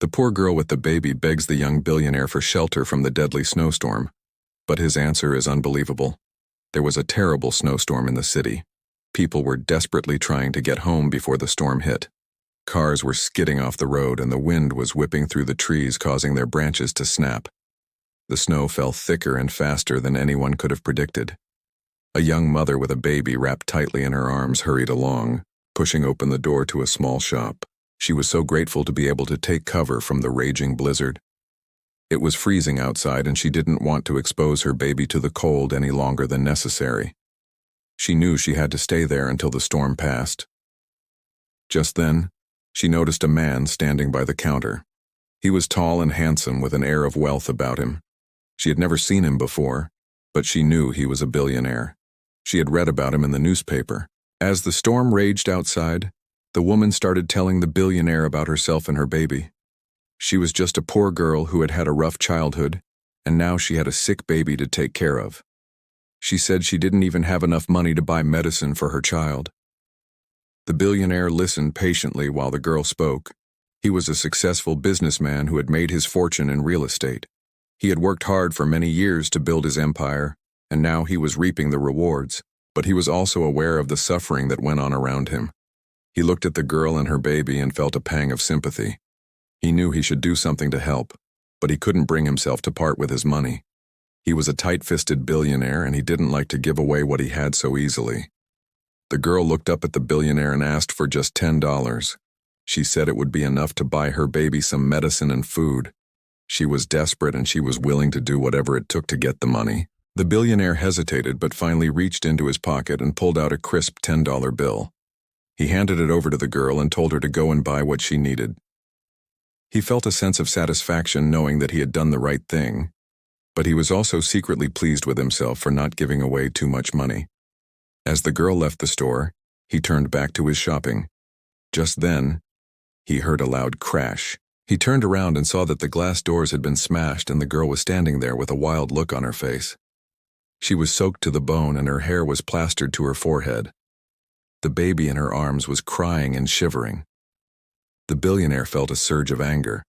The poor girl with the baby begs the young billionaire for shelter from the deadly snowstorm. But his answer is unbelievable. There was a terrible snowstorm in the city. People were desperately trying to get home before the storm hit. Cars were skidding off the road and the wind was whipping through the trees, causing their branches to snap. The snow fell thicker and faster than anyone could have predicted. A young mother with a baby wrapped tightly in her arms hurried along, pushing open the door to a small shop. She was so grateful to be able to take cover from the raging blizzard. It was freezing outside and she didn't want to expose her baby to the cold any longer than necessary. She knew she had to stay there until the storm passed. Just then, she noticed a man standing by the counter. He was tall and handsome with an air of wealth about him. She had never seen him before, but she knew he was a billionaire. She had read about him in the newspaper. As the storm raged outside, the woman started telling the billionaire about herself and her baby. She was just a poor girl who had had a rough childhood, and now she had a sick baby to take care of. She said she didn't even have enough money to buy medicine for her child. The billionaire listened patiently while the girl spoke. He was a successful businessman who had made his fortune in real estate. He had worked hard for many years to build his empire, and now he was reaping the rewards, but he was also aware of the suffering that went on around him. He looked at the girl and her baby and felt a pang of sympathy. He knew he should do something to help, but he couldn't bring himself to part with his money. He was a tight-fisted billionaire and he didn't like to give away what he had so easily. The girl looked up at the billionaire and asked for just $10. She said it would be enough to buy her baby some medicine and food. She was desperate and she was willing to do whatever it took to get the money. The billionaire hesitated but finally reached into his pocket and pulled out a crisp $10 bill. He handed it over to the girl and told her to go and buy what she needed. He felt a sense of satisfaction knowing that he had done the right thing, but he was also secretly pleased with himself for not giving away too much money. As the girl left the store, he turned back to his shopping. Just then, he heard a loud crash. He turned around and saw that the glass doors had been smashed and the girl was standing there with a wild look on her face. She was soaked to the bone and her hair was plastered to her forehead. The baby in her arms was crying and shivering. The billionaire felt a surge of anger.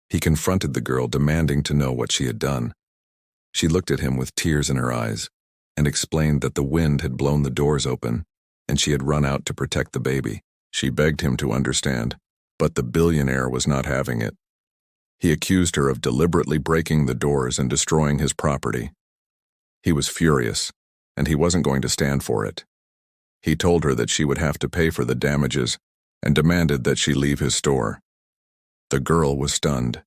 He confronted the girl, demanding to know what she had done. She looked at him with tears in her eyes and explained that the wind had blown the doors open and she had run out to protect the baby. She begged him to understand, but the billionaire was not having it. He accused her of deliberately breaking the doors and destroying his property. He was furious, and he wasn't going to stand for it. He told her that she would have to pay for the damages and demanded that she leave his store. The girl was stunned.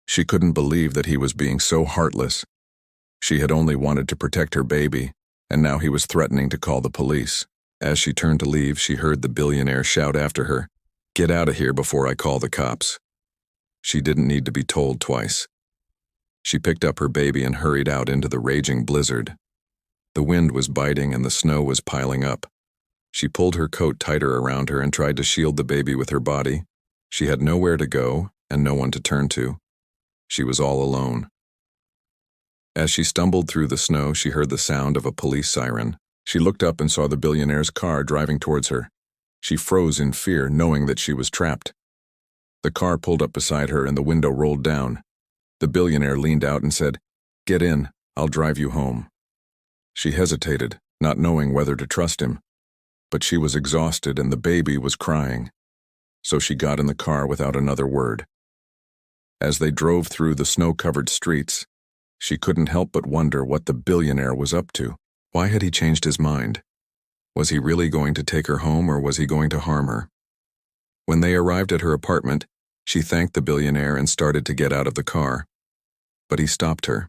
She couldn't believe that he was being so heartless. She had only wanted to protect her baby, and now he was threatening to call the police. As she turned to leave, she heard the billionaire shout after her, "Get out of here before I call the cops." She didn't need to be told twice. She picked up her baby and hurried out into the raging blizzard. The wind was biting and the snow was piling up. She pulled her coat tighter around her and tried to shield the baby with her body. She had nowhere to go and no one to turn to. She was all alone. As she stumbled through the snow, she heard the sound of a police siren. She looked up and saw the billionaire's car driving towards her. She froze in fear, knowing that she was trapped. The car pulled up beside her and the window rolled down. The billionaire leaned out and said, "Get in, I'll drive you home." She hesitated, not knowing whether to trust him. But she was exhausted and the baby was crying. So she got in the car without another word. As they drove through the snow-covered streets, she couldn't help but wonder what the billionaire was up to. Why had he changed his mind? Was he really going to take her home or was he going to harm her? When they arrived at her apartment, she thanked the billionaire and started to get out of the car. But he stopped her.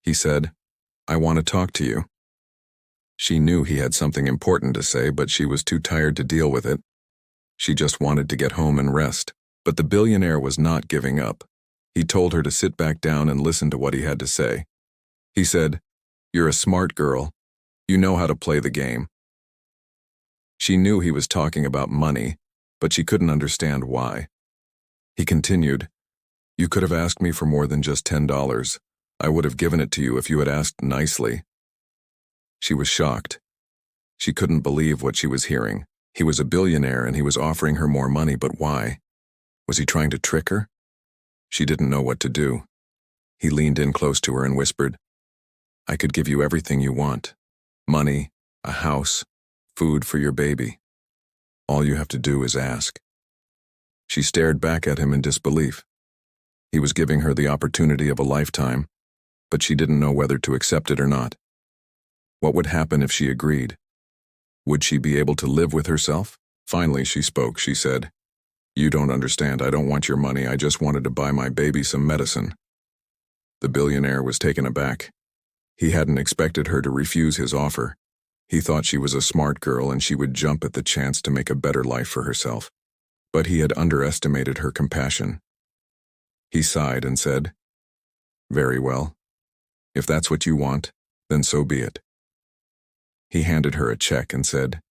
He said, "I want to talk to you." She knew he had something important to say, but she was too tired to deal with it. She just wanted to get home and rest. But the billionaire was not giving up. He told her to sit back down and listen to what he had to say. He said, "You're a smart girl. You know how to play the game." She knew he was talking about money, but she couldn't understand why. He continued, "You could have asked me for more than just $10. I would have given it to you if you had asked nicely." She was shocked. She couldn't believe what she was hearing. He was a billionaire and he was offering her more money, but why? Was he trying to trick her? She didn't know what to do. He leaned in close to her and whispered, "I could give you everything you want. Money, a house, food for your baby. All you have to do is ask." She stared back at him in disbelief. He was giving her the opportunity of a lifetime, but she didn't know whether to accept it or not. What would happen if she agreed? Would she be able to live with herself? Finally, she spoke. She said, "You don't understand. I don't want your money. I just wanted to buy my baby some medicine." The billionaire was taken aback. He hadn't expected her to refuse his offer. He thought she was a smart girl and she would jump at the chance to make a better life for herself. But he had underestimated her compassion. He sighed and said, "Very well. If that's what you want, then so be it." He handed her a check and said,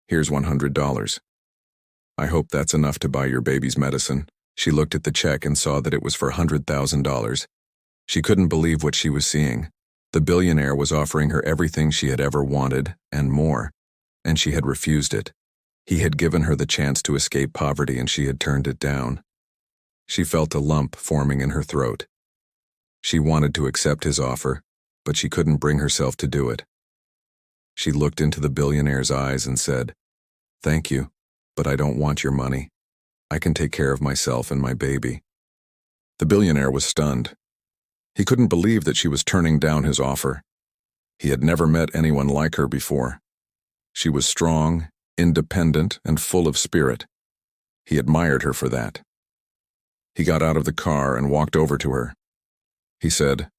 "Here's $100. I hope that's enough to buy your baby's medicine." She looked at the check and saw that it was for $100,000. She couldn't believe what she was seeing. The billionaire was offering her everything she had ever wanted, and more, and she had refused it. He had given her the chance to escape poverty and she had turned it down. She felt a lump forming in her throat. She wanted to accept his offer, but she couldn't bring herself to do it. She looked into the billionaire's eyes and said, "Thank you, but I don't want your money. I can take care of myself and my baby." The billionaire was stunned. He couldn't believe that she was turning down his offer. He had never met anyone like her before. She was strong, independent, and full of spirit. He admired her for that. He got out of the car and walked over to her. He said,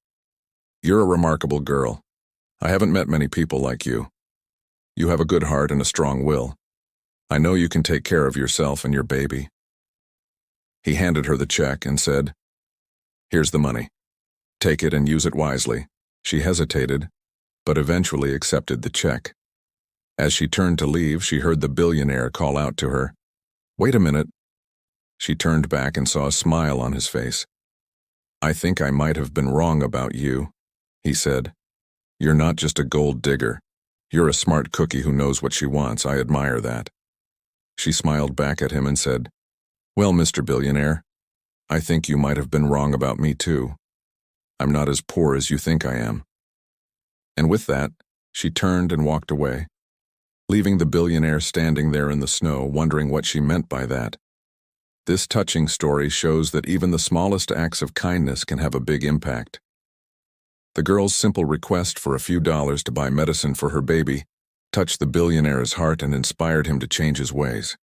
"You're a remarkable girl. I haven't met many people like you. You have a good heart and a strong will. I know you can take care of yourself and your baby." He handed her the check and said, "Here's the money. Take it and use it wisely." She hesitated, but eventually accepted the check. As she turned to leave, she heard the billionaire call out to her, "Wait a minute." She turned back and saw a smile on his face. "I think I might have been wrong about you," he said. "You're not just a gold digger. You're a smart cookie who knows what she wants. I admire that." She smiled back at him and said, "Well, Mr. Billionaire, I think you might have been wrong about me too. I'm not as poor as you think I am." And with that, she turned and walked away, leaving the billionaire standing there in the snow, wondering what she meant by that. This touching story shows that even the smallest acts of kindness can have a big impact. The girl's simple request for a few dollars to buy medicine for her baby touched the billionaire's heart and inspired him to change his ways.